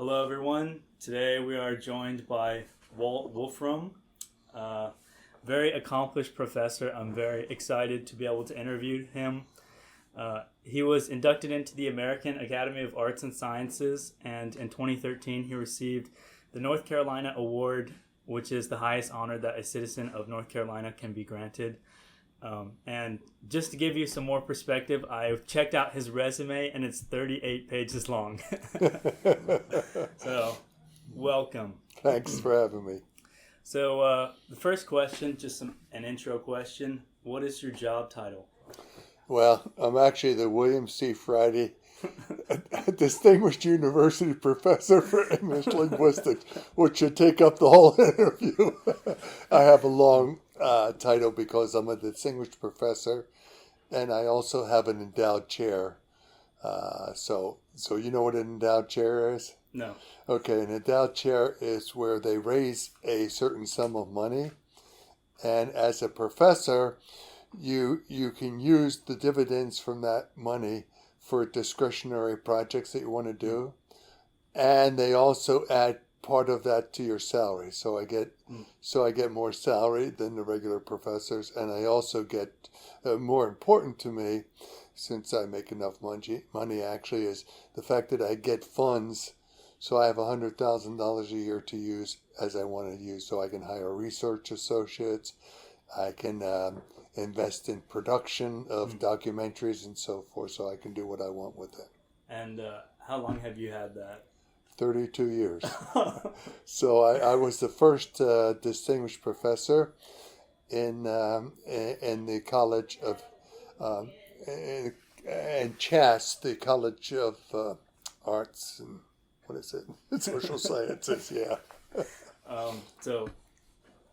Hello, everyone. Today we are joined by Walt Wolfram, very accomplished professor. I'm very excited to be able to interview him. He was inducted into the American Academy of Arts and Sciences, and in 2013 he received the North Carolina Award, which is the highest honor that a citizen of North Carolina can be granted. And just to give you some more perspective, I've checked out his resume and it's 38 pages long. So, welcome. Thanks for having me. So, the first question, just an intro question. What is your job title? Well, I'm actually the William C. Friday Distinguished University Professor for English Linguistics, which should take up the whole interview. I have a long title because I'm a distinguished professor, and I also have an endowed chair. So you know what an endowed chair is? No. Okay, an endowed chair is where they raise a certain sum of money, and as a professor, you can use the dividends from that money for discretionary projects that you want to do, and they also add part of that to your salary. So I get more salary than the regular professors, and I also get more important to me, since I make enough money actually, is the fact that I get funds. So I have $100,000 a year to use as I want to use. So I can hire research associates. I can invest in production of documentaries and so forth, so I can do what I want with it. And how long have you had that? 32 years. So I was the first distinguished professor in the College of in Chas, the College of Arts and what is it? Social Sciences. Yeah. So,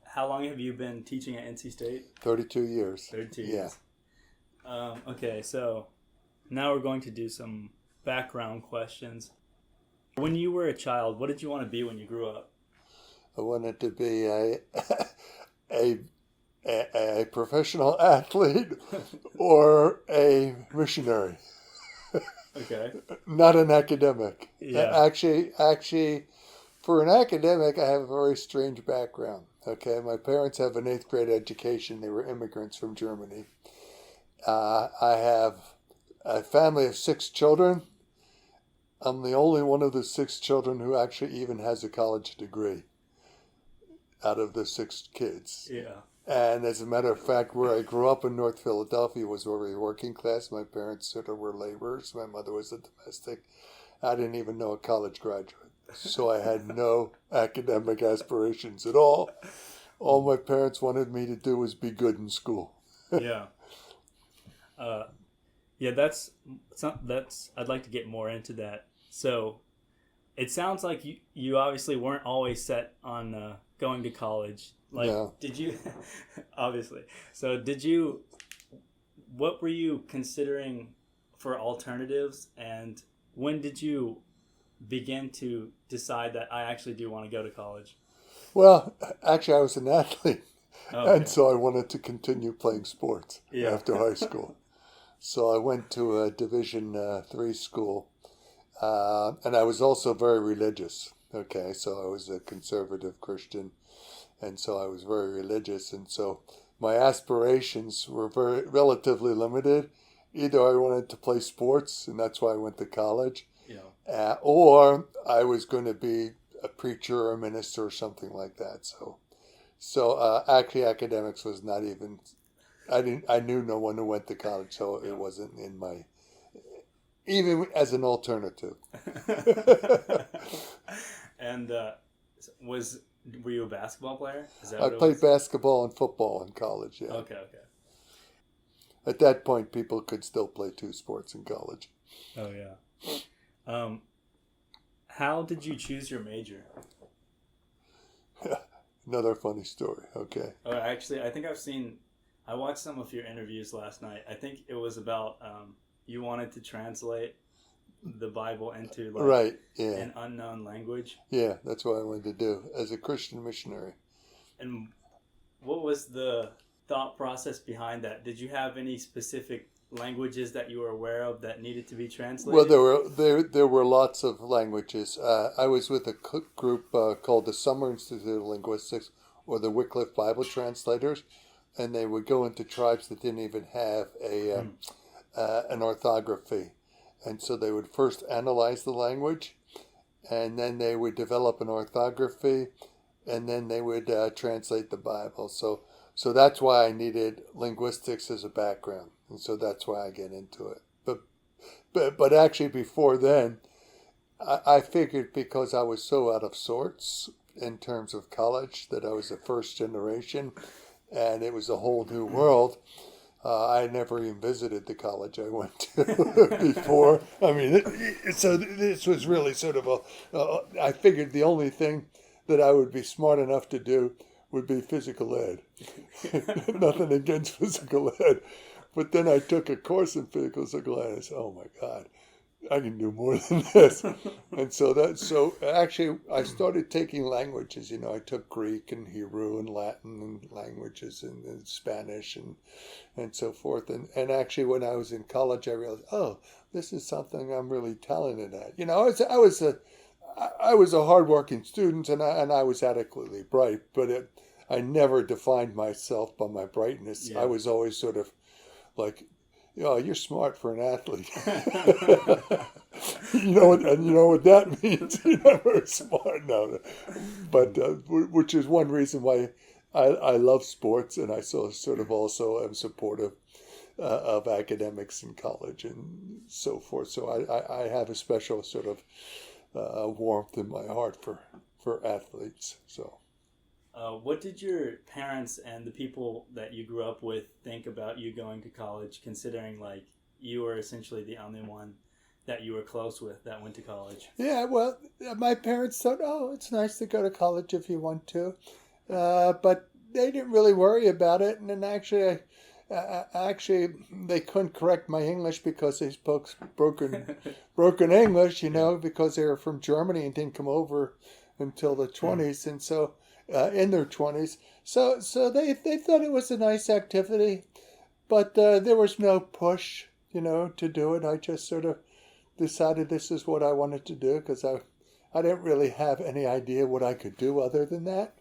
how long have you been teaching at NC State? 32 years. 32 years. Yeah. Okay, so now we're going to do some background questions. When you were a child, what did you want to be when you grew up? I wanted to be a professional athlete or a missionary. Okay. Not an academic. Yeah. Actually, for an academic, I have a very strange background. Okay, my parents have an 8th grade education. They were immigrants from Germany. I have a family of 6 children. I'm the only one of the 6 children who actually even has a college degree out of the 6 kids. Yeah. And as a matter of fact, where I grew up in North Philadelphia was very working class. My parents sort of were laborers. My mother was a domestic. I didn't even know a college graduate. So I had no academic aspirations at all. All my parents wanted me to do was be good in school. Yeah. Yeah, that's I'd like to get more into that. So it sounds like you obviously weren't always set on going to college. Like, No. Did you, obviously, so what were you considering for alternatives, and when did you begin to decide that I actually do want to go to college? Well, actually, I was an athlete, Okay. and so I wanted to continue playing sports after high school. So I went to a Division III school, and I was also very religious. Okay, so I was a conservative Christian, and so I was very religious, and so my aspirations were relatively limited. Either I wanted to play sports, and that's why I went to college, or I was going to be a preacher or a minister or something like that. So actually, academics was not even. I knew no one who went to college, so it wasn't in my, even as an alternative. And were you a basketball player? Is that I what it played was? basketball and football in college, yeah. Okay. At that point, people could still play 2 sports in college. Oh, yeah. How did you choose your major? Another funny story, okay. Oh, actually, I watched some of your interviews last night. I think it was about you wanted to translate the Bible into an unknown language. Yeah, that's what I wanted to do as a Christian missionary. And what was the thought process behind that? Did you have any specific languages that you were aware of that needed to be translated? Well, there were lots of languages. I was with a group called the Summer Institute of Linguistics, or the Wycliffe Bible Translators, and they would go into tribes that didn't even have an orthography, and so they would first analyze the language, and then they would develop an orthography, and then they would translate the Bible. So that's why I needed linguistics as a background, and so that's why I get into it. But actually before then, I figured because I was so out of sorts in terms of college, that I was a first generation, and it was a whole new world. I had never even visited the college I went to before. I mean, so this was really sort of I figured the only thing that I would be smart enough to do would be physical ed. Nothing against physical ed. But then I took a course in physical ed and I said, oh my God, I can do more than this. And so actually I started taking languages. I took Greek and Hebrew and Latin and languages and Spanish and so forth. And actually when I was in college, I realized, oh, this is something I'm really talented at. I was a hardworking student and I was adequately bright, but I never defined myself by my brightness. Yeah. I was always sort of like, you're smart for an athlete. And you know what that means. You're not very smart now. But which is one reason why I love sports, and I sort of also am supportive of academics in college and so forth. So I have a special sort of warmth in my heart for athletes. So. What did your parents and the people that you grew up with think about you going to college, considering like you were essentially the only one that you were close with that went to college? Yeah, well, my parents thought, oh, it's nice to go to college if you want to. But they didn't really worry about it. And then actually, they couldn't correct my English because they spoke broken English, because they were from Germany and didn't come over until the 20s. And so in their 20s. So they thought it was a nice activity, but there was no push, to do it. I just sort of decided this is what I wanted to do because I didn't really have any idea what I could do other than that.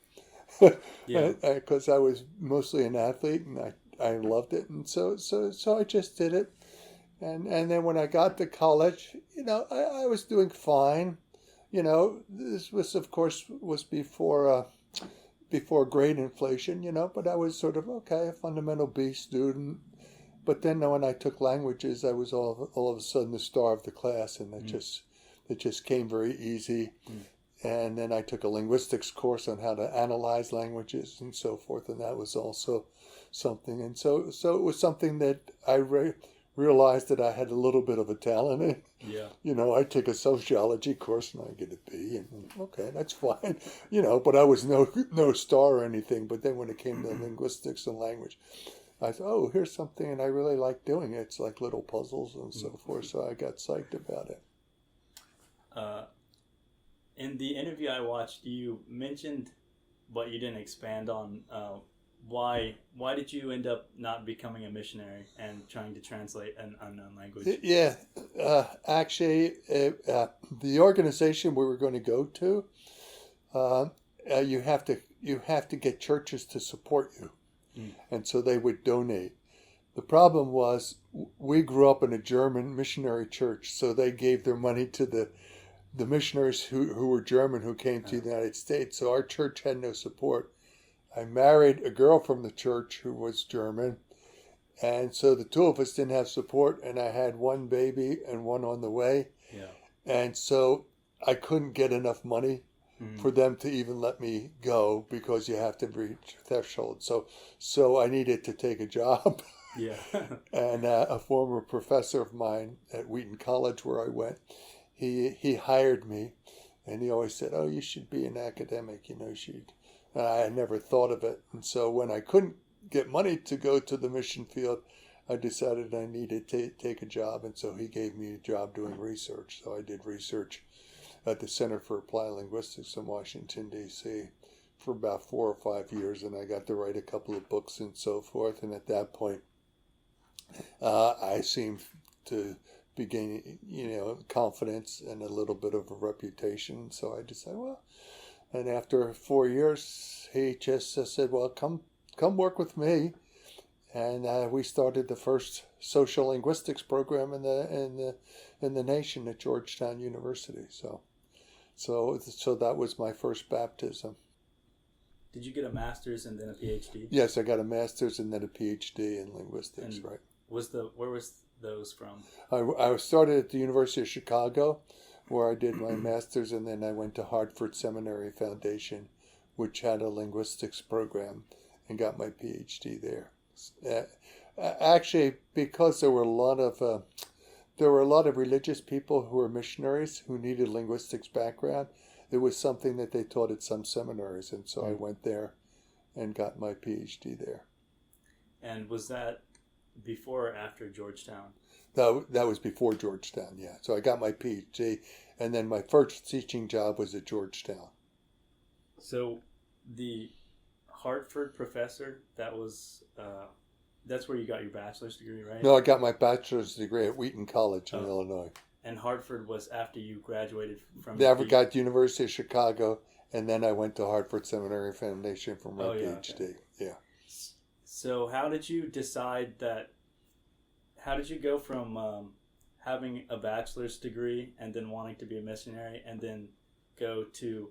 Yeah. Because I was mostly an athlete and I loved it. And so I just did it. And then when I got to college, I was doing fine. This was, of course, before grade inflation, but I was sort of, okay, a fundamental B student. But then when I took languages, I was all of a sudden the star of the class, and it just came very easy. And then I took a linguistics course on how to analyze languages and so forth, and that was also something. And so it was something that I realized that I had a little bit of a talent in. Yeah. I take a sociology course and I get a B, and okay, that's fine. But I was no star or anything. But then when it came to linguistics and language, I thought, oh, here's something, and I really like doing it. It's like little puzzles and so forth. So I got psyched about it. In the interview I watched, you mentioned, but you didn't expand on why did you end up not becoming a missionary and trying to translate an unknown language? Yeah, actually, the organization we were going to go to, you have to get churches to support you, and so they would donate. The problem was we grew up in a German missionary church, so they gave their money to the missionaries who were German who came to the United States. So our church had no support. I married a girl from the church who was German, and so the two of us didn't have support, and I had one baby and one on the way. Yeah. And so I couldn't get enough money for them to even let me go because you have to reach threshold. So I needed to take a job. Yeah. And a former professor of mine at Wheaton College where I went, he hired me, and he always said, oh, you should be an academic, you should. And I had never thought of it. And so when I couldn't get money to go to the mission field, I decided I needed to take a job. And so he gave me a job doing research. So I did research at the Center for Applied Linguistics in Washington, D.C. for about 4 or 5 years. And I got to write a couple of books and so forth. And at that point, I seemed to be gaining, confidence and a little bit of a reputation. So I decided, well, and after 4 years, he just said, well, come work with me. And we started the first sociolinguistics program in the nation at Georgetown University. So that was my first baptism. Did you get a master's and then a PhD? Yes, I got a master's and then a PhD in linguistics. And right. Where was those from? I started at the University of Chicago, where I did my master's, and then I went to Hartford Seminary Foundation, which had a linguistics program, and got my PhD there. Actually, because there were a lot of religious people who were missionaries who needed linguistics background. It was something that they taught at some seminaries, and so I went there and got my PhD there. And was that before or after Georgetown? That was before Georgetown, yeah. So I got my PhD, and then my first teaching job was at Georgetown. So the Hartford professor, that's where you got your bachelor's degree, right? No, I got my bachelor's degree at Wheaton College in Illinois. And Hartford was after you graduated from... Never got to University of Chicago, and then I went to Hartford Seminary Foundation for my PhD. Okay. Yeah. So how did you decide that... How did you go from having a bachelor's degree and then wanting to be a missionary, and then go to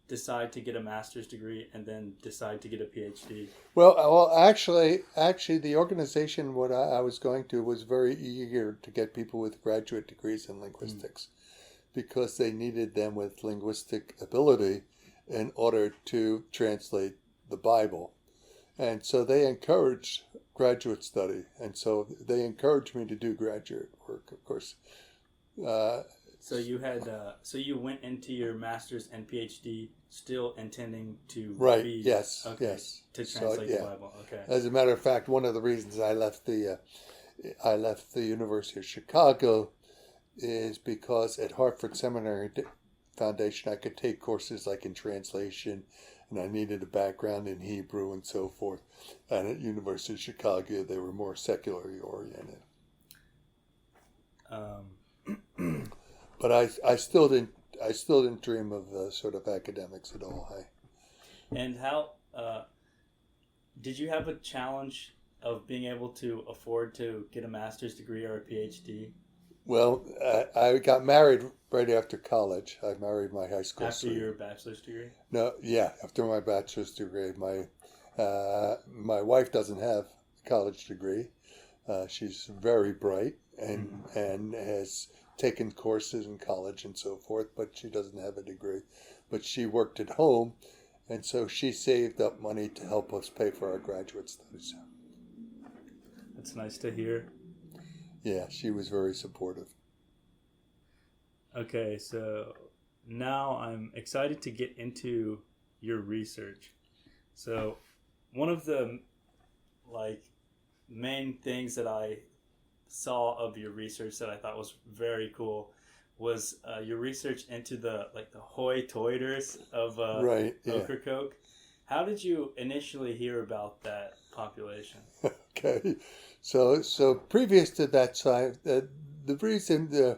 decide to get a master's degree and then decide to get a PhD? Well, actually, the organization what I was going to was very eager to get people with graduate degrees in linguistics, because they needed them with linguistic ability in order to translate the Bible, and so they encouraged graduate study, and so they encouraged me to do graduate work, of course. So you had, so you went into your master's and PhD still intending to be... Yes, okay, yes. To translate the Bible, okay. As a matter of fact, one of the reasons I left the University of Chicago is because at Hartford Seminary Foundation I could take courses like in translation, and I needed a background in Hebrew and so forth. And at University of Chicago they were more secularly oriented. But I still didn't dream of sort of academics at all. And how did you have a challenge of being able to afford to get a master's degree or a PhD? Well, I got married right after college. I married my high school after sweetheart. Your bachelor's degree? No, yeah, after my bachelor's degree. My wife doesn't have a college degree. She's very bright and has taken courses in college and so forth, but she doesn't have a degree. But she worked at home, and so she saved up money to help us pay for our graduate studies. That's nice to hear. Yeah, she was very supportive. Okay, so now I'm excited to get into your research. So one of the main things that I saw of your research that I thought was very cool was your research into the Hoi-Toiters of Ocracoke. How did you initially hear about that population? Okay, so previous to that time, the reason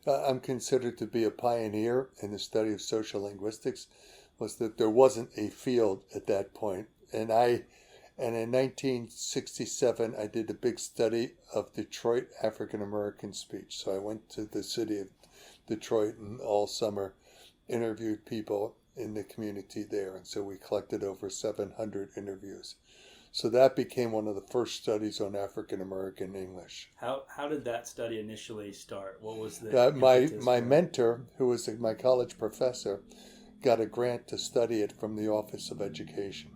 I'm considered to be a pioneer in the study of sociolinguistics was that there wasn't a field at that point, and in 1967 I did a big study of Detroit African American speech. So I went to the city of Detroit and all summer interviewed people in the community there, and so we collected over 700 interviews. So that became one of the first studies on African American English. How did that study initially start? What was the my mentor, who was my college professor, got a grant to study it from the Office of Education,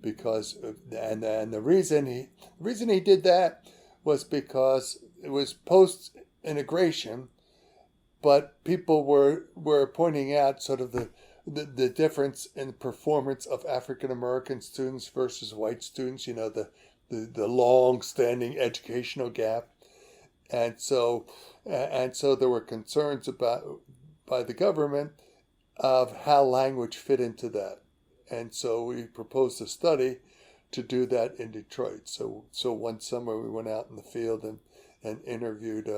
because and the reason he did that was because it was post integration, but people were pointing out sort of the difference in performance of African American students versus white students, the long-standing educational gap. And so there were concerns by the government of how language fit into that. And so we proposed a study to do that in Detroit. So one summer we went out in the field and interviewed,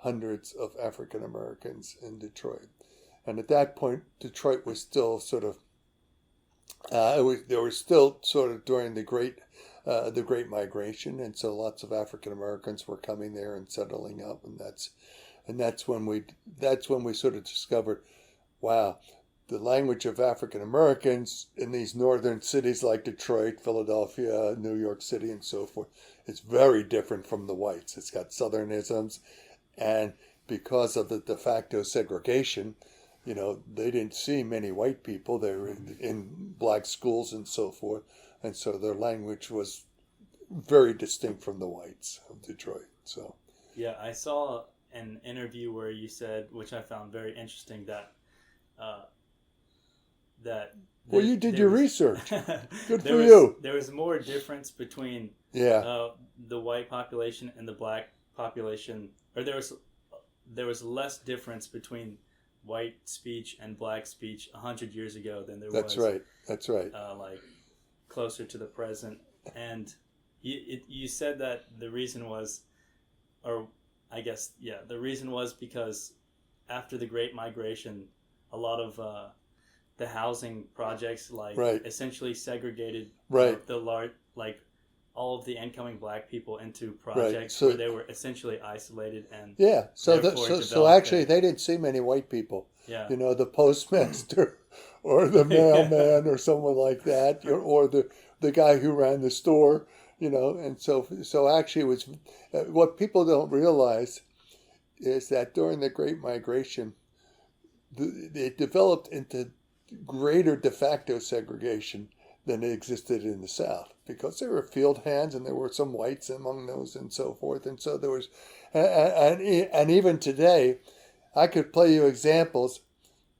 hundreds of African Americans in Detroit. And at that point, Detroit was still sort of, they were still sort of during the Great Migration, and so lots of African Americans were coming there and settling up, and that's when we sort of discovered, wow, the language of African Americans in these northern cities like Detroit, Philadelphia, New York City, and so forth, is very different from the whites. It's got Southernisms, and because of the de facto segregation, they didn't see many white people. They were in black schools and so forth, and so their language was very distinct from the whites of Detroit. So yeah, I saw an interview where you said, which I found very interesting, that you did your research. Good for you. There was more difference between the white population and the black population, or there was less difference between white speech and black speech 100 years ago than there was. That's right. Like closer to the present, and you said that the reason was, the reason was because after the Great Migration, a lot of the housing projects essentially segregated the large, all of the incoming black people into projects where they were essentially isolated and so actually they didn't see many white people. Yeah. The postmaster or the mailman or someone like that, or the guy who ran the store, and so actually it was what people don't realize is that during the Great Migration, it developed into greater de facto segregation than it existed in the South, because there were field hands and there were some whites among those and so forth. And so there was, and even today, I could play you examples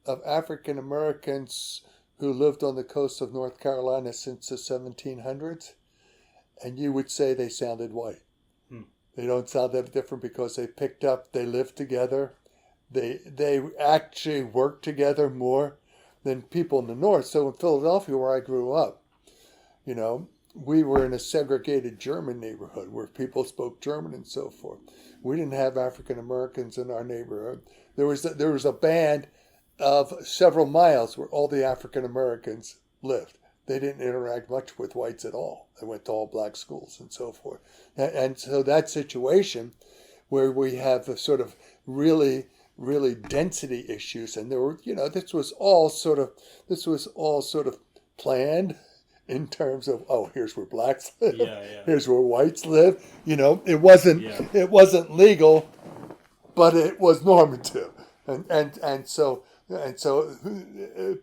of African Americans who lived on the coast of North Carolina since the 1700s, and you would say they sounded white. They don't sound that different because they lived together. They actually worked together more than people in the North. So in Philadelphia, where I grew up, we were in a segregated German neighborhood where people spoke German and so forth. We didn't have African Americans in our neighborhood. There was a band of several miles where all the African Americans lived. They didn't interact much with whites at all. They went to all black schools and so forth. And so that situation where we have the sort of really density issues, and there were, this was all sort of planned in terms of, here's where blacks live, here's where whites live. It wasn't legal, but it was normative, and so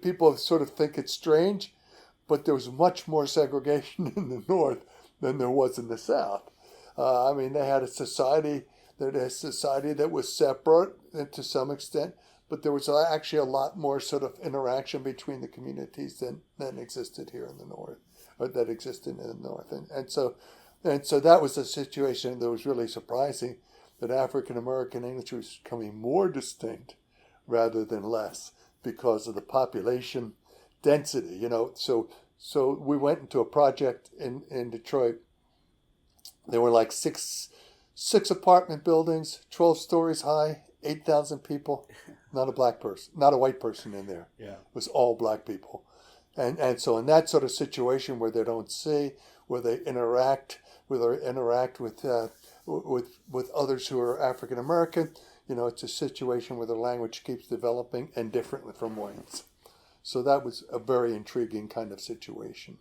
people sort of think it's strange, but there was much more segregation in the North than there was in the South. They had a society that was separate to some extent, but there was actually a lot more sort of interaction between the communities than existed here in the North, or that existed in the North. And so that was a situation that was really surprising, that African American English was becoming more distinct rather than less because of the population density. So we went into a project in Detroit. There were like six apartment buildings, 12 stories high, 8,000 people, not a white person in there. Yeah. It was all black people. And so in that sort of situation where they don't see, where they interact with others who are African American, it's a situation where the language keeps developing and differently from whites. So that was a very intriguing kind of situation.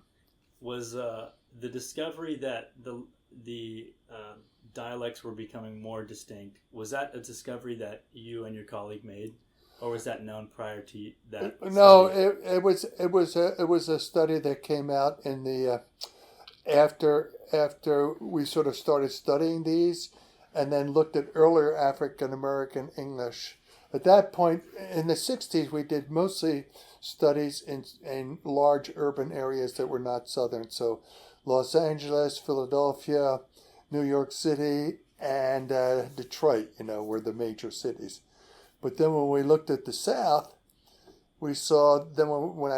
Was the discovery that the dialects were becoming more distinct, was that a discovery that you and your colleague made, or was that known prior to that? No, it was a study that came out in the after we sort of started studying these, and then looked at earlier African American English. At that point in the 60s, we did mostly studies in large urban areas that were not Southern, so Los Angeles, Philadelphia, New York City, and Detroit, were the major cities. But then when we looked at the South, we saw then when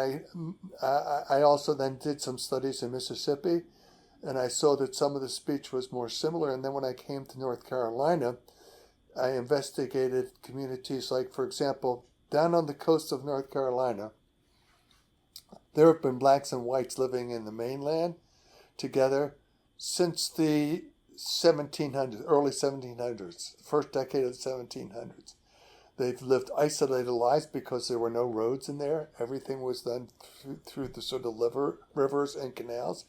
I also then did some studies in Mississippi, and I saw that some of the speech was more similar. And then when I came to North Carolina, I investigated communities like, for example, down on the coast of North Carolina, there have been blacks and whites living in the mainland together since the 1700s, early 1700s, first decade of the 1700s. They've lived isolated lives because there were no roads in there. Everything was done through the sort of rivers and canals.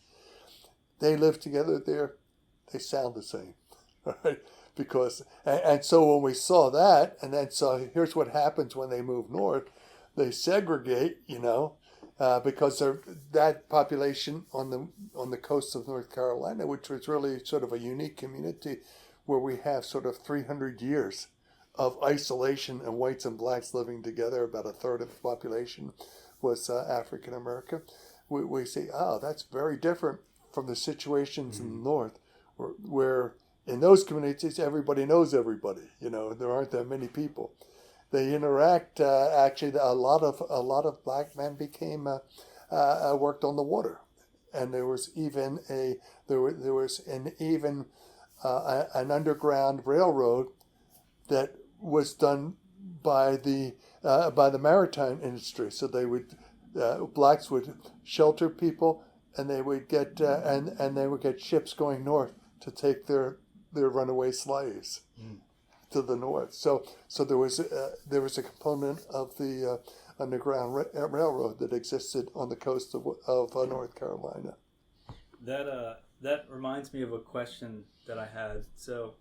They live together there. They sound the same, right? Because and so when we saw that, and then saw here's what happens when they move north, they segregate, because that population on the coast of North Carolina, which was really sort of a unique community, where we have sort of 300 years of isolation and whites and blacks living together. About a third of the population was African American. We say, that's very different from the situations in the north, where in those communities everybody knows everybody. There aren't that many people. They interact. Actually, a lot of black men became worked on the water, and there was even an underground railroad that was done by the maritime industry. So they would blacks would shelter people, and they would get and they would get ships going north to take their runaway slaves to the north. So there was a component of the underground railroad that existed on the coast of North Carolina. That reminds me of a question that I had. So,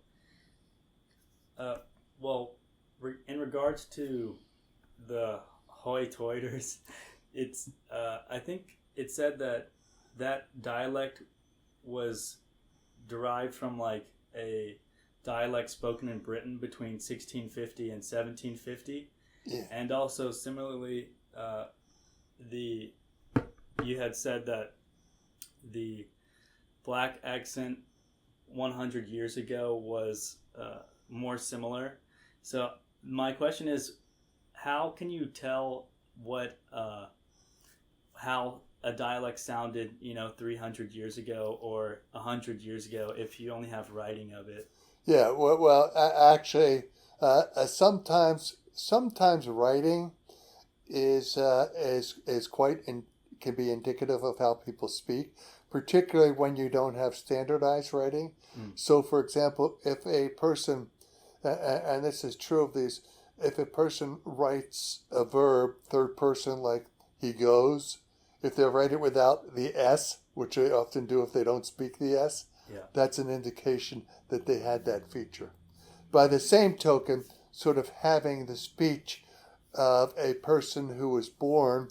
in regards to the Hoy-Toyters, it's I think it said that dialect was derived from like a dialect spoken in Britain between 1650 and 1750. Yeah. And also similarly, you had said that the black accent 100 years ago was more similar. So my question is, how can you tell how a dialect sounded, 300 years ago or 100 years ago if you only have writing of it? Yeah, well, actually, sometimes writing is can be indicative of how people speak, particularly when you don't have standardized writing. So, for example, if a person, and this is true of these, if a person writes a verb third person, like he goes, if they write it without the S, which they often do if they don't speak the S, that's an indication that they had that feature. By the same token, sort of having the speech of a person who was born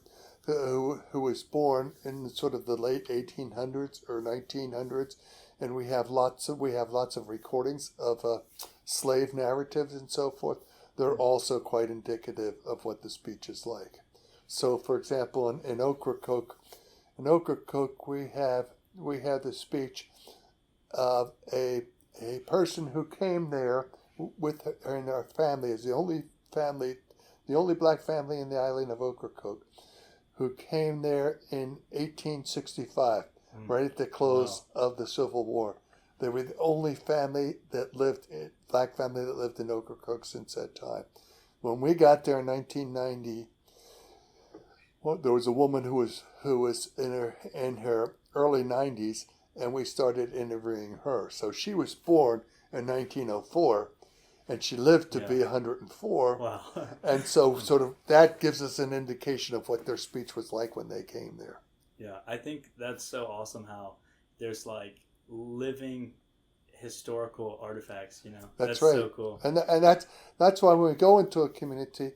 in sort of the late 1800s or 1900s, and we have lots of recordings of slave narratives and so forth. They're also quite indicative of what the speech is like. So, for example, in Ocracoke, we have the speech of a person who came there in our family, is the only black family in the island of Ocracoke, who came there in 1865, right at the close of the Civil War. They were the only black family that lived in Ocracoke since that time. When we got there in 1990, there was a woman who was in her early 90s, and we started interviewing her. So she was born in 1904, and she lived to be 104. Wow. And so sort of that gives us an indication of what their speech was like when they came there. Yeah, I think that's so awesome how there's like living historical artifacts, That's right. So cool. And that's why when we go into a community,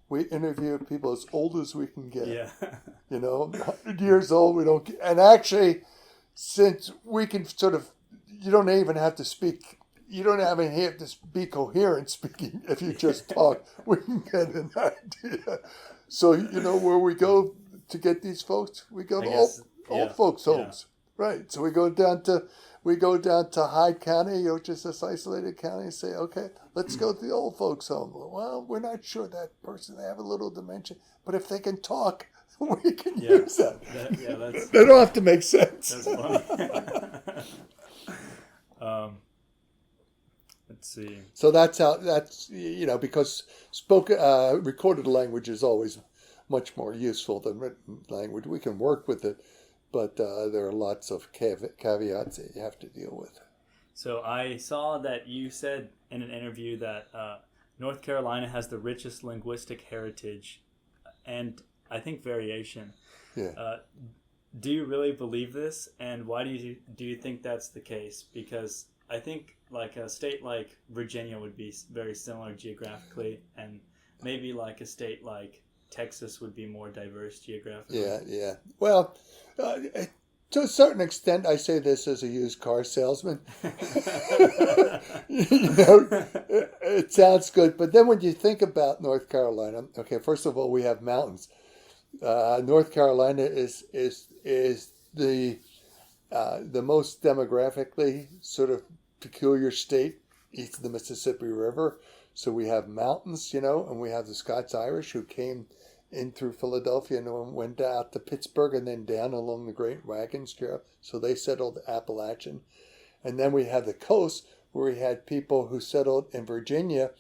we interview people as old as we can get. Yeah. 100 years old, we don't get, and actually, since we can sort of, you don't even have to speak, you don't even have to be coherent speaking. If you just talk, we can get an idea. So, where we go to get these folks, we go to old folks' homes. Yeah. Right. So we go down to we go down to Hyde County, just this isolated county, and say, okay, let's go to the old folks' home. Well, we're not sure that person, they have a little dementia, but if they can talk, we can use that. They don't have to make sense. That's funny. Let's see. So that's because recorded language is always much more useful than written language. We can work with it, but there are lots of caveats that you have to deal with. So I saw that you said in an interview that North Carolina has the richest linguistic heritage and I think variation. Yeah. Do you really believe this? And why do you think that's the case? Because I think like a state like Virginia would be very similar geographically, and maybe like a state like Texas would be more diverse geographically. Yeah. Well, to a certain extent, I say this as a used car salesman. It sounds good, but then when you think about North Carolina, okay, first of all, we have mountains. North Carolina is the most demographically sort of peculiar state east of the Mississippi River. So we have mountains, and we have the Scots-Irish who came in through Philadelphia and went out to Pittsburgh and then down along the Great Wagons Trail. So they settled Appalachian. And then we have the coast where we had people who settled in Virginia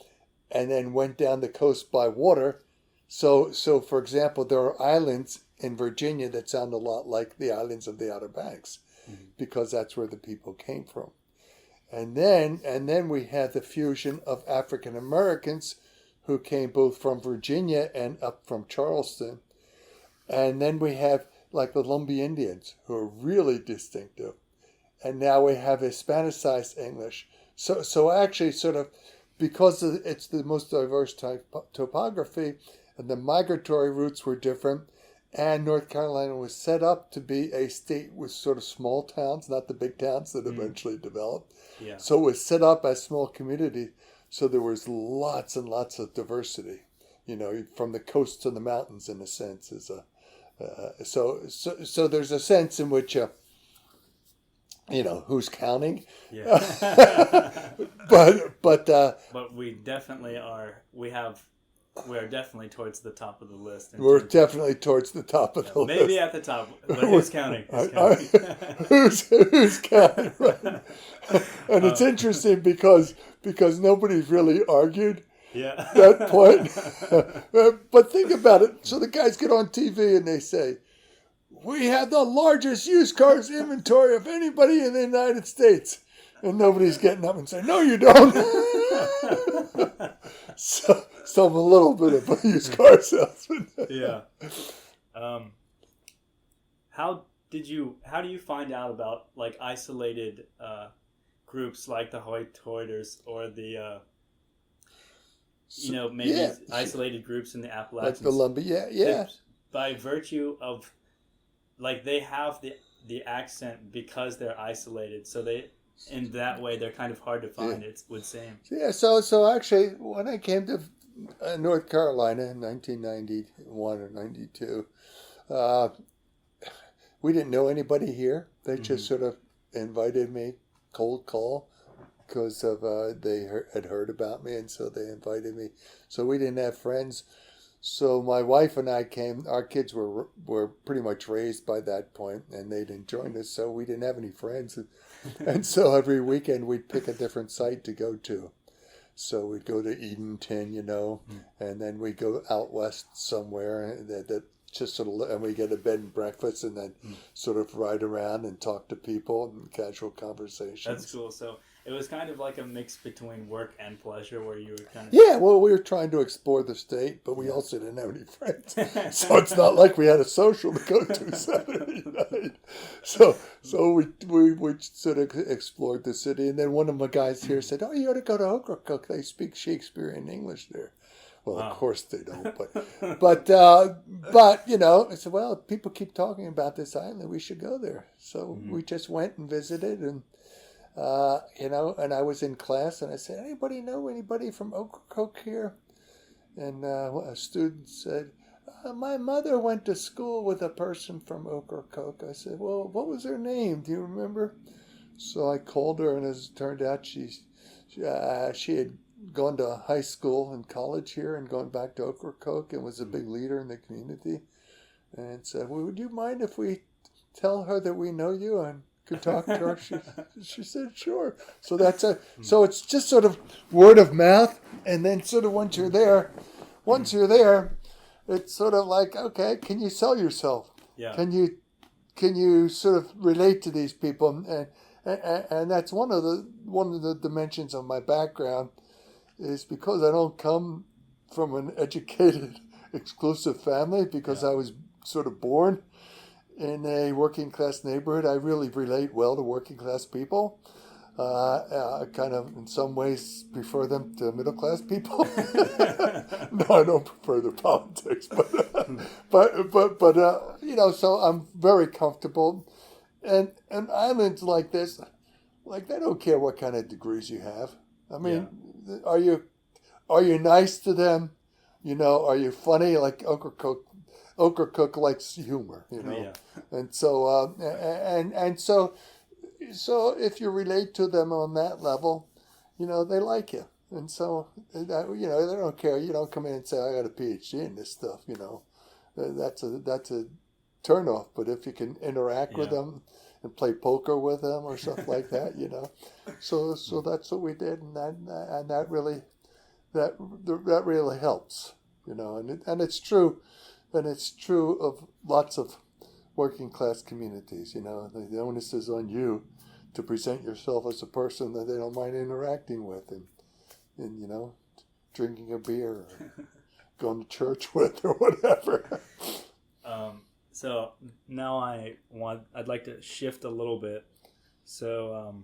and then went down the coast by water. So for example, there are islands in Virginia that sound a lot like the islands of the Outer Banks, because that's where the people came from. And then we had the fusion of African Americans who came both from Virginia and up from Charleston. And then we have like the Lumbee Indians, who are really distinctive. And now we have Hispanicized English. So actually sort of, because it's the most diverse topography, and the migratory routes were different, and North Carolina was set up to be a state with sort of small towns, not the big towns that eventually developed. Yeah. So it was set up as small communities. So there was lots and lots of diversity, from the coast to the mountains, in a sense. So there's a sense in which, who's counting? Yeah. But we definitely are. We are definitely towards the top of the list. We're definitely towards the top of the list. Maybe at the top, but who's counting? Who's counting? Right? And it's interesting because nobody's really argued that point. But think about it. So the guys get on TV and they say, "We have the largest used cars inventory of anybody in the United States," and nobody's getting up and saying, "No, you don't." So I'm a little bit of a used car salesman. Yeah. How do you find out about like isolated groups like the Hoyt-Toyoters or the isolated groups in the Appalachians? Like the Lumbee, yeah. By virtue of like they have the accent because they're isolated, so they. In that way, they're kind of hard to find. It would seem. Yeah. So actually, when I came to North Carolina in 1991 or 92, we didn't know anybody here. They just sort of invited me, cold call, because of they had heard about me, and so they invited me. So we didn't have friends. So my wife and I came. Our kids were pretty much raised by that point, and they didn't join us. So we didn't have any friends. And so every weekend we'd pick a different site to go to. So we'd go to Edenton, and then we'd go out west somewhere that just sort of, and we get a bed and breakfast and then sort of ride around and talk to people and casual conversations. That's cool. So it was kind of like a mix between work and pleasure where you were kind of... Yeah, well, we were trying to explore the state, but we also didn't have any friends. So it's not like we had a social to go to Saturday night. So we sort of explored the city. And then one of my guys here said, "Oh, you ought to go to Ocracoke. They speak Shakespearean English there." Well, Of course they don't, but I said, well, if people keep talking about this island, we should go there. So we just went and visited, and and I was in class, and I said, "Anybody know anybody from Ocracoke here?" And a student said, "My mother went to school with a person from Ocracoke." I said, "Well, what was her name? Do you remember?" So I called her, and as it turned out, she had gone to high school and college here and gone back to Ocracoke and was a big leader in the community. And said, well, would you mind if we tell her that we know you and could talk to her? She said, sure. So so it's just sort of word of mouth. And then sort of once you're there, it's sort of like, okay, can you sell yourself? Yeah. Can you sort of relate to these people? And that's one of the dimensions of my background, is because I don't come from an educated, exclusive family, because I was sort of born in a working class neighborhood. I really relate well to working class people. I kind of, in some ways, prefer them to middle class people. No, I don't prefer their politics, but so I'm very comfortable. And islands like this, like, they don't care what kind of degrees you have. I mean, are you nice to them? Are you funny? Like Ocracoke likes humor, Yeah. And so so if you relate to them on that level, they like you. And so, they don't care. You don't come in and say, I got a PhD in this stuff, That's a turnoff. But if you can interact with them and play poker with them or stuff like that, So that's what we did, and that really helps, and it's true. And it's true of lots of working class communities. The onus is on you to present yourself as a person that they don't mind interacting with, and drinking a beer, or going to church with, or whatever. So now I'd like to shift a little bit. So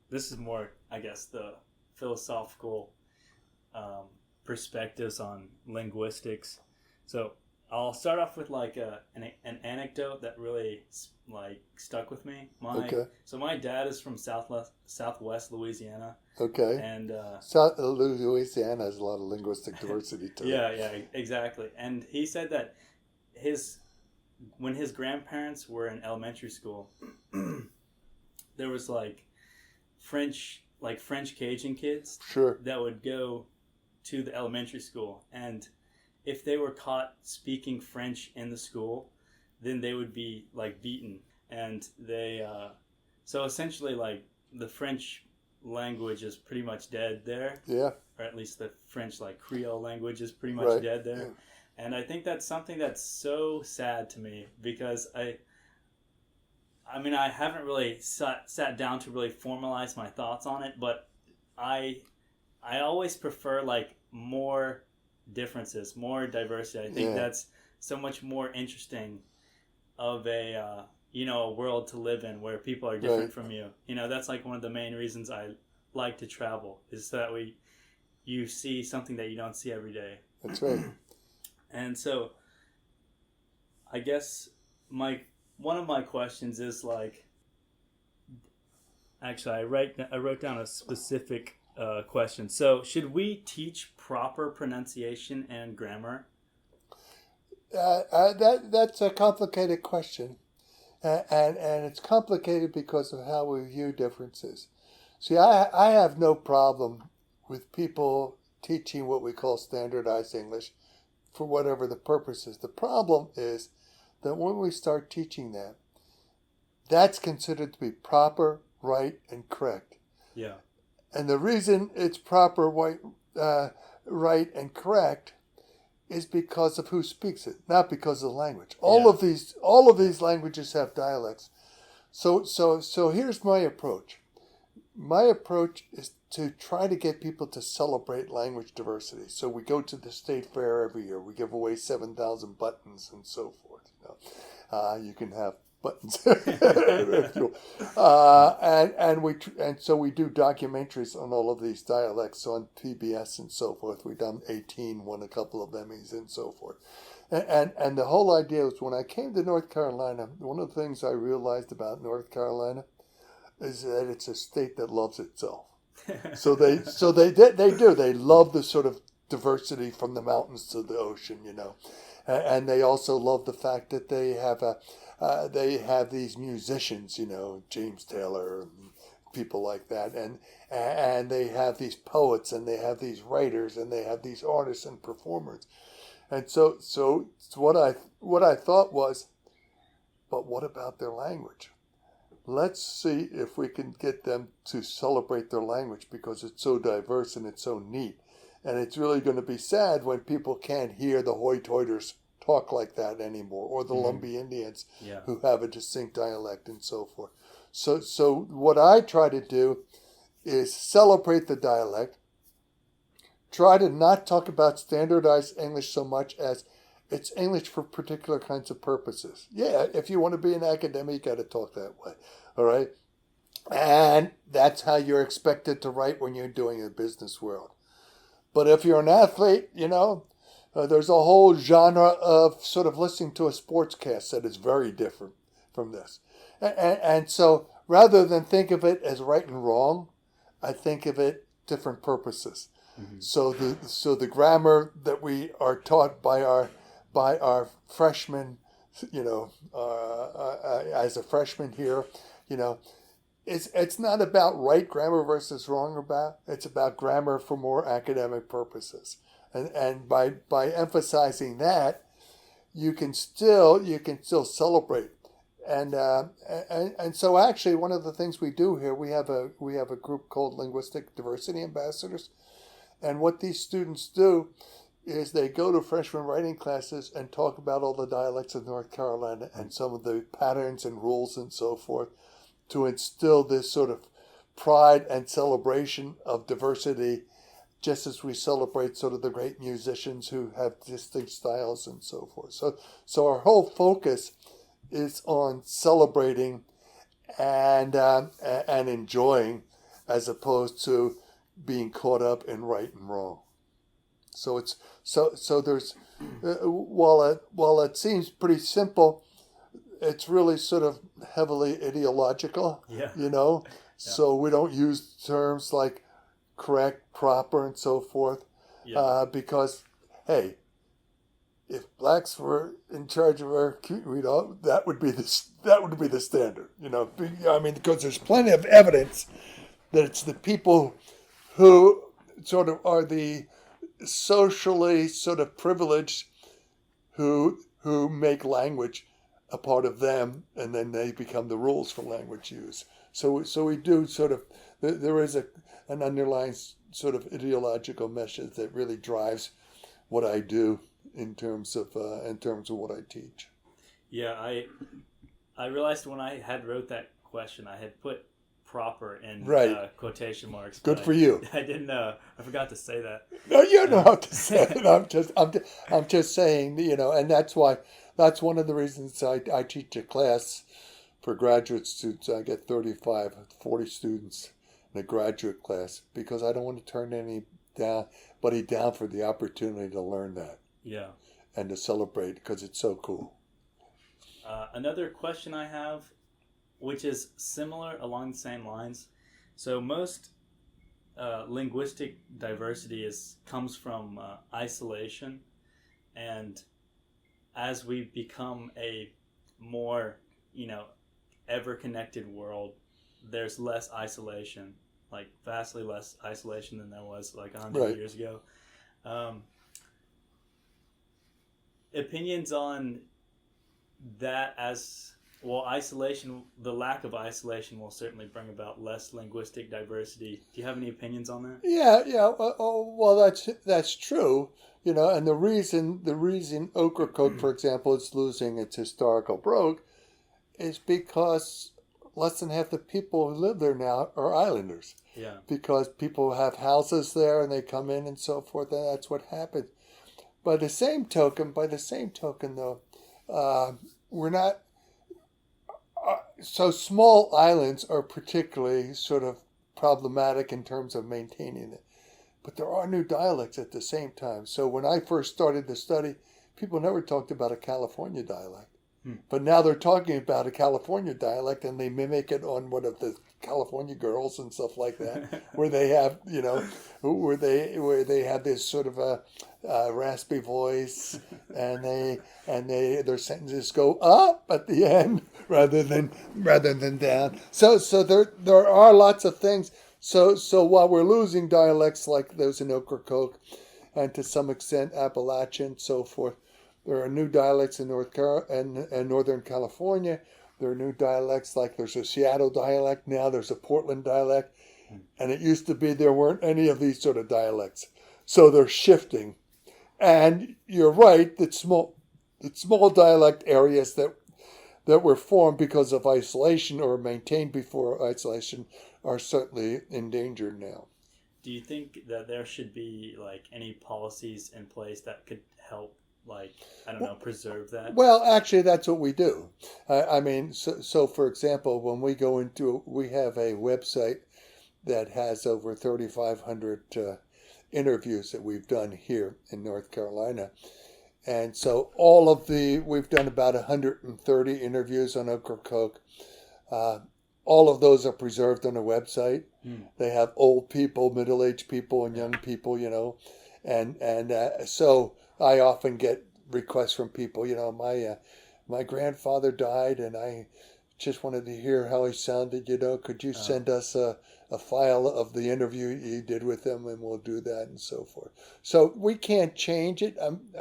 this is more, I guess, the philosophical perspectives on linguistics. So I'll start off with like an anecdote that really stuck with me. So my dad is from Southwest Louisiana. Okay. And South Louisiana has a lot of linguistic diversity too. Yeah, exactly. And he said that when his grandparents were in elementary school, there was French Cajun kids that would go to the elementary school, and if they were caught speaking French in the school, then they would be beaten. And they so essentially the French language is pretty much dead there. Yeah. Or at least the French Creole language is pretty much dead there. Yeah. And I think that's something that's so sad to me, because I haven't really sat down to really formalize my thoughts on it, but I always prefer more differences, more diversity. I think that's so much more interesting of a world to live in, where people are different from you. That's one of the main reasons I like to travel, is so that you see something that you don't see every day. That's right. And so I guess one of my questions is actually I wrote down a specific question. So should we teach proper pronunciation and grammar? That's a complicated question, and it's complicated because of how we view differences. See, I have no problem with people teaching what we call standardized English for whatever the purpose is. The problem is that when we start teaching that, that's considered to be proper, right, and correct. Yeah. And the reason it's proper, right, and correct is because of who speaks it, not because of the language. All of these languages have dialects. So here's my approach. My approach is to try to get people to celebrate language diversity. So we go to the state fair every year. We give away 7,000 buttons and so forth. You can have buttons. And so we do documentaries on all of these dialects on PBS and so forth. We've done 18, won a couple of Emmys and so forth. And the whole idea was, when I came to North Carolina, one of the things I realized about North Carolina is that it's a state that loves itself. So they do. They love the sort of diversity from the mountains to the ocean, and they also love the fact that they have these musicians, James Taylor, people like that, and they have these poets, and they have these writers, and they have these artists and performers. And so what I thought was, but what about their language? Let's see if we can get them to celebrate their language, because it's so diverse and it's so neat. And it's really going to be sad when people can't hear the Hoy-Toyers talk like that anymore, or the Lumbee Indians who have a distinct dialect and so forth. So what I try to do is celebrate the dialect, try to not talk about standardized English so much as it's English for particular kinds of purposes. Yeah, if you want to be an academic, you got to talk that way, all right? And that's how you're expected to write when you're doing a business world. But if you're an athlete, there's a whole genre of sort of listening to a sportscast that is very different from this. And so rather than think of it as right and wrong, I think of it different purposes. Mm-hmm. So the grammar that we are taught by our freshmen, as a freshman here, it's not about right grammar versus wrong grammar. It's about grammar for more academic purposes. And by emphasizing that, you can still celebrate. And so actually one of the things we do here, we have a group called Linguistic Diversity Ambassadors. And what these students do is they go to freshman writing classes and talk about all the dialects of North Carolina and some of the patterns and rules and so forth, to instill this sort of pride and celebration of diversity, just as we celebrate sort of the great musicians who have distinct styles and so forth. So our whole focus is on celebrating and enjoying, as opposed to being caught up in right and wrong. So it's so there's while it seems pretty simple, it's really sort of heavily ideological. Yeah. So we don't use terms like correct, proper, and so forth, because hey, if blacks were in charge of our, that would be the standard. Because there's plenty of evidence that it's the people who sort of are the socially sort of privileged who make language a part of them, and then they become the rules for language use. So we do sort of, there is an underlying sort of ideological message that really drives what I do in terms of what I teach. Yeah, I realized when I had wrote that question, I had put proper in quotation marks. Good for you. I didn't know. I forgot to say that. No, you know how to say it. I'm just saying, and that's one of the reasons I teach a class for graduate students. I get 40 students in a graduate class, because I don't want to turn anybody down for the opportunity to learn that. Yeah. And to celebrate, because it's so cool. Another question I have, which is similar along the same lines. So most linguistic diversity comes from isolation, and as we become a more, ever-connected world, there's less isolation, like vastly less isolation than there was like 100 years ago. Opinions on that as well? Isolation, the lack of isolation will certainly bring about less linguistic diversity. Do you have any opinions on that? Yeah. Well, that's true. And the reason Ocracoke, for example, is losing its historical brogue is because less than half the people who live there now are islanders. Yeah. Because people have houses there and they come in and so forth, and that's what happens. By the same token, though, we're not. So small islands are particularly sort of problematic in terms of maintaining it. But there are new dialects at the same time. So when I first started the study, people never talked about a California dialect. But now they're talking about a California dialect, and they mimic it on one of the California girls and stuff like that, where they have, where they have this sort of a raspy voice, and their sentences go up at the end rather than down. So there are lots of things. So while we're losing dialects like those in Ocracoke, and to some extent Appalachian, so forth, there are new dialects in Northern California. There are new dialects, like there's a Seattle dialect now, there's a Portland dialect, and it used to be there weren't any of these sort of dialects. So they're shifting. And you're right that small dialect areas that were formed because of isolation or maintained before isolation are certainly endangered now. Do you think that there should be like any policies in place that could help, like, I don't know, preserve that? Well, actually, that's what we do. I mean, so for example, when we have a website that has over 3,500 interviews that we've done here in North Carolina. And so we've done about 130 interviews on Ocracoke. All of those are preserved on the website. They have old people, middle-aged people, and young people, and so I often get requests from people, my grandfather died, and I just wanted to hear how he sounded, could you send us a file of the interview you did with him, and we'll do that, and so forth. So we can't change it.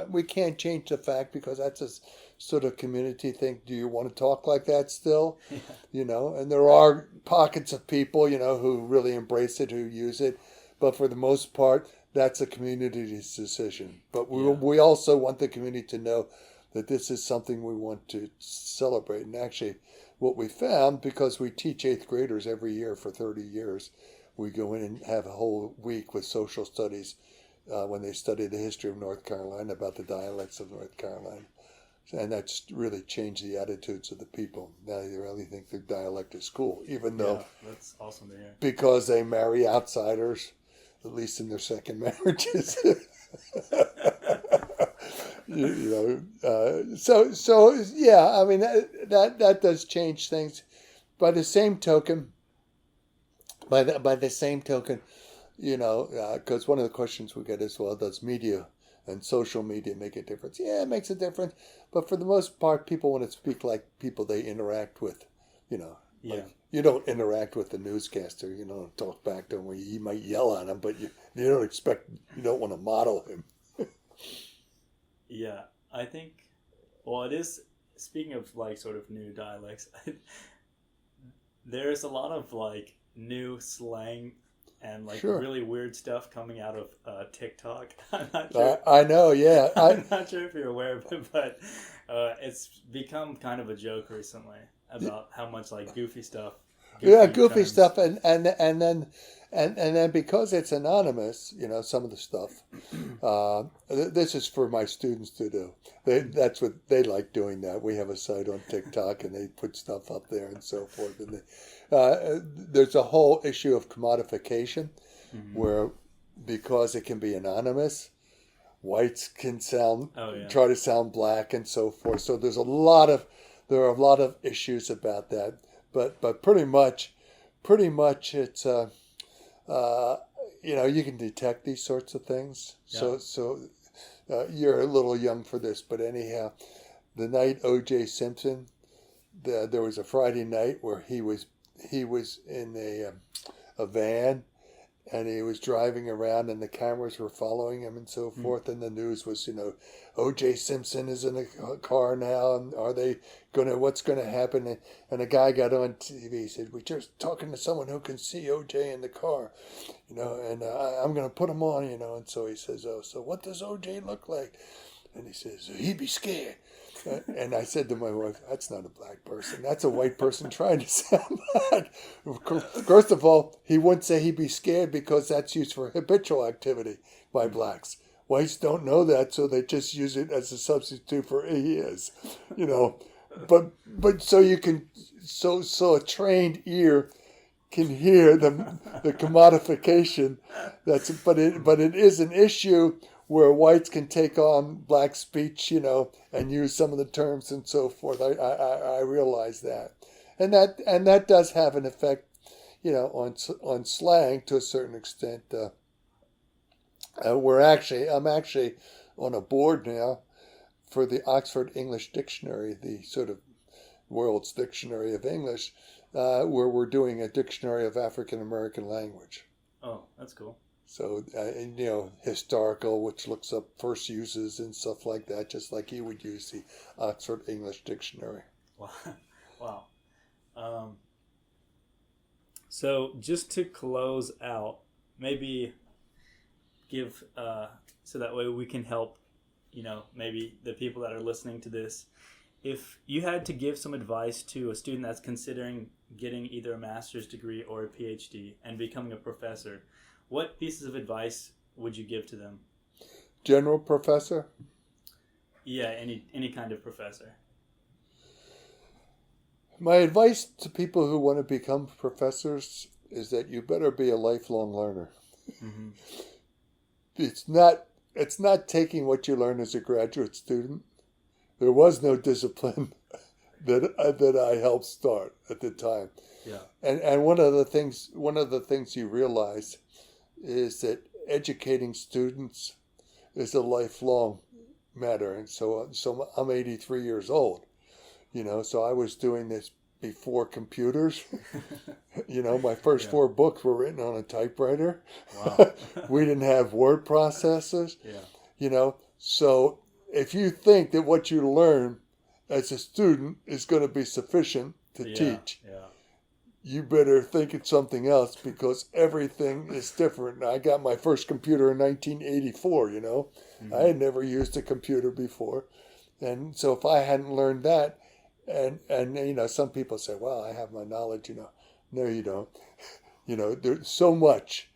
We can't change the fact, because that's a sort of community thing. Do you want to talk like that still? And there are pockets of people, who really embrace it, who use it. But for the most part, that's a community's decision. But we also want the community to know that this is something we want to celebrate. And actually, what we found, because we teach 8th graders every year for 30 years, we go in and have a whole week with social studies when they study the history of North Carolina, about the dialects of North Carolina. And that's really changed the attitudes of the people. Now they really think their dialect is cool, even though that's awesome to hear. Because they marry outsiders, at least in their second marriages. So yeah, I mean that does change things. By the same token, because one of the questions we get is, well, does media and social media make a difference? Yeah, it makes a difference, but for the most part, people want to speak like people they interact with. Like, you don't interact with the newscaster. You don't talk back to him. You might yell at him, but you don't want to model him. Yeah, I think, well, it is, speaking of like sort of new dialects, there's a lot of like new slang and like really weird stuff coming out of TikTok. I'm not sure. I know, yeah. I'm not sure if you're aware of it, but it's become kind of a joke recently about how much like goofy stuff. Goofy stuff, and then because it's anonymous, some of the stuff. This is for my students to do. That's what they like doing. That we have a site on TikTok, and they put stuff up there and so forth. And there's a whole issue of commodification, where because it can be anonymous, whites can try to sound black and so forth. So there are a lot of issues about that. But pretty much it's you can detect these sorts of things. Yeah. So you're a little young for this, but anyhow, the night O.J. Simpson, there was a Friday night where he was in a van, and he was driving around, and the cameras were following him and so forth. And the news was, O.J. Simpson is in a car now, and what's going to happen? And a guy got on TV, he said, we're just talking to someone who can see O.J. in the car, and I'm going to put him on, and so he says, so what does O.J. look like? And he says, he'd be scared. And I said to my wife, that's not a black person. That's a white person trying to sound bad. First of all, he wouldn't say he'd be scared, because that's used for habitual activity by blacks. Whites don't know that, so they just use it as a substitute for he is. But so you can, so a trained ear can hear the commodification. But it is an issue where whites can take on black speech, and use some of the terms and so forth. I realize that, and that does have an effect, on slang to a certain extent. I'm actually on a board now for the Oxford English Dictionary, the sort of world's dictionary of English, where we're doing a dictionary of African American language. Oh, that's cool. So, historical, which looks up first uses and stuff like that, just like you would use the Oxford English Dictionary. Wow. So just to close out, maybe give, so that way we can help, maybe the people that are listening to this. If you had to give some advice to a student that's considering getting either a master's degree or a PhD and becoming a professor, what pieces of advice would you give to them? General professor? Yeah, any kind of professor. My advice to people who want to become professors is that you better be a lifelong learner. Mm-hmm. It's not taking what you learn as a graduate student. There was no discipline that I helped start at the time. Yeah. And one of the things you realize is that educating students is a lifelong matter. And so I'm 83 years old, so I was doing this before computers. My first 4 books were written on a typewriter. Wow. We didn't have word processors. Yeah. So if you think that what you learn as a student is going to be sufficient to teach, you better think it's something else, because everything is different. I got my first computer in 1984, Mm-hmm. I had never used a computer before. And so if I hadn't learned that, and some people say, well, I have my knowledge, No, you don't. There's so much.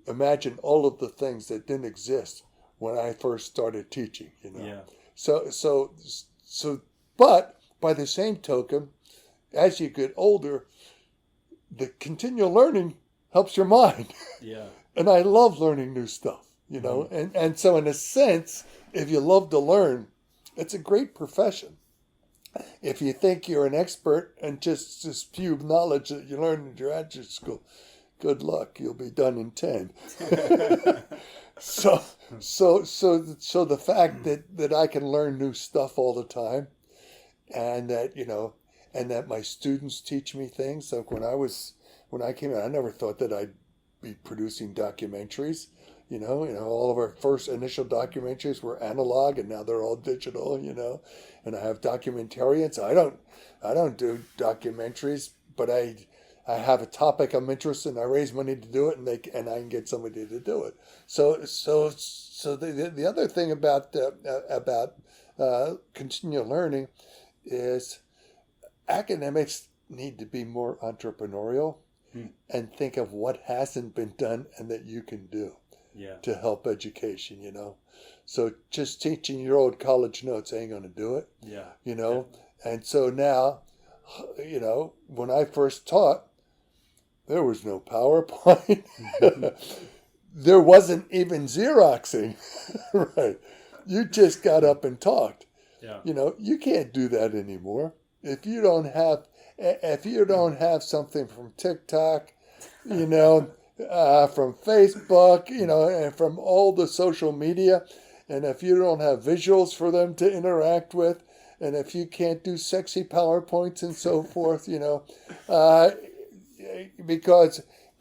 Imagine all of the things that didn't exist when I first started teaching, Yeah. So, but by the same token, as you get older, the continual learning helps your mind. Yeah. And I love learning new stuff, Mm-hmm. and so in a sense, if you love to learn, it's a great profession. If you think you're an expert and just spew knowledge that you learned in graduate school, good luck. You'll be done in 10. So the fact that I can learn new stuff all the time, and that my students teach me things. Like when I came out, I never thought that I'd be producing documentaries. All of our first initial documentaries were analog, and now they're all digital. And I have documentarians. I don't do documentaries, but I have a topic I'm interested in. I raise money to do it, and I can get somebody to do it. So the other thing about continual learning is academics need to be more entrepreneurial and think of what hasn't been done and that you can do. Yeah. To help education, So just teaching your old college notes ain't going to do it. Yeah. And so now, when I first taught, there was no PowerPoint. There wasn't even Xeroxing. Right. You just got up and talked. Yeah. You can't do that anymore. If you don't have something from TikTok, from Facebook, and from all the social media, and if you don't have visuals for them to interact with, and if you can't do sexy PowerPoints and so forth,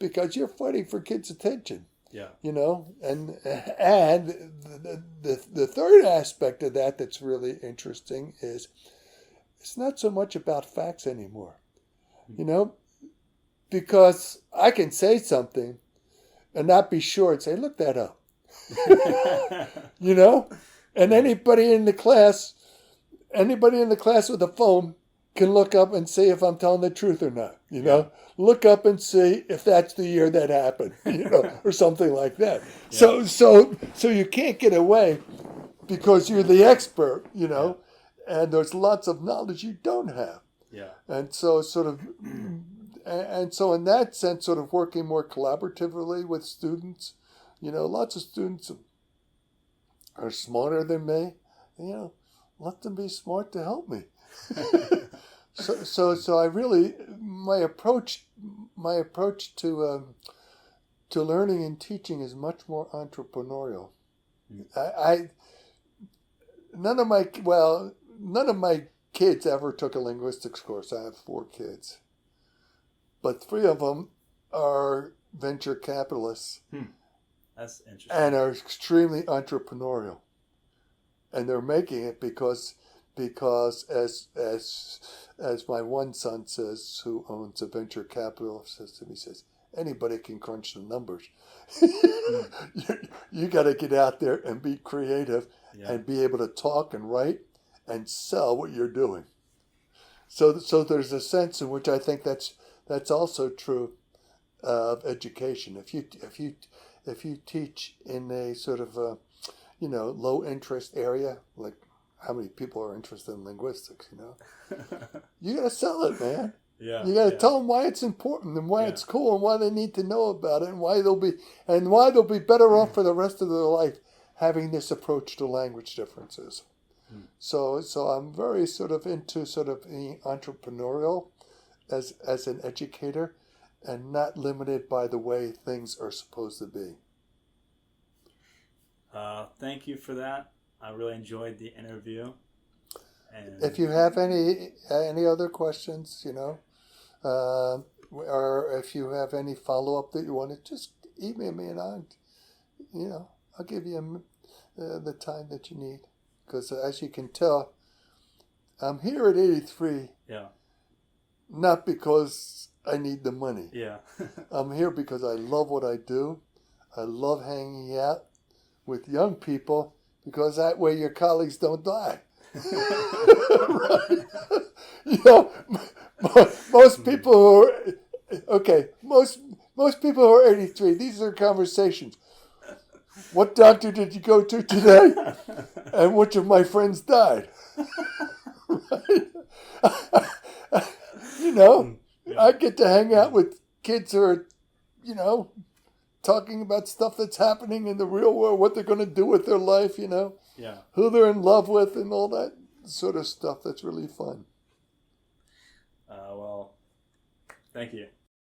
because you're fighting for kids' attention. Yeah. And the third aspect of that's really interesting is it's not so much about facts anymore. Because I can say something and not be sure and say, look that up. And anybody in the class with a phone can look up and see if I'm telling the truth or not. Look up and see if that's the year that happened, or something like that. Yeah. So you can't get away because you're the expert, and there's lots of knowledge you don't have. Yeah. And so in that sense, sort of working more collaboratively with students, lots of students are smarter than me, let them be smart to help me. So I really, my approach to learning and teaching is much more entrepreneurial. None of my kids ever took a linguistics course. I have 4 kids, but 3 of them are venture capitalists. That's interesting. And are extremely entrepreneurial, and they're making it because as my one son says, who owns a venture capital, says to me, he says, anybody can crunch the numbers. You got to get out there and be creative and be able to talk and write and sell what you're doing. So there's a sense in which I think that's also true of education. If you teach in a sort of low interest area, like how many people are interested in linguistics, you got to sell it, man. Yeah, you got to tell them why it's important and why it's cool and why they need to know about it and why they'll be better off for the rest of their life having this approach to language differences. So I'm very sort of into sort of being entrepreneurial as an educator, and not limited by the way things are supposed to be. Thank you for that. I really enjoyed the interview. And if you have any other questions, or if you have any follow-up that you want to, just email me and I'll give you the time that you need. Because as you can tell, I'm here at 83. Yeah. Not because I need the money. Yeah. I'm here because I love what I do. I love hanging out with young people because that way your colleagues don't die. Right? Most people who are most people who are 83, these are conversations. What doctor did you go to today? And which of my friends died? Right? I get to hang out with kids who are, talking about stuff that's happening in the real world, what they're going to do with their life, who they're in love with and all that sort of stuff. That's really fun. Well, thank you.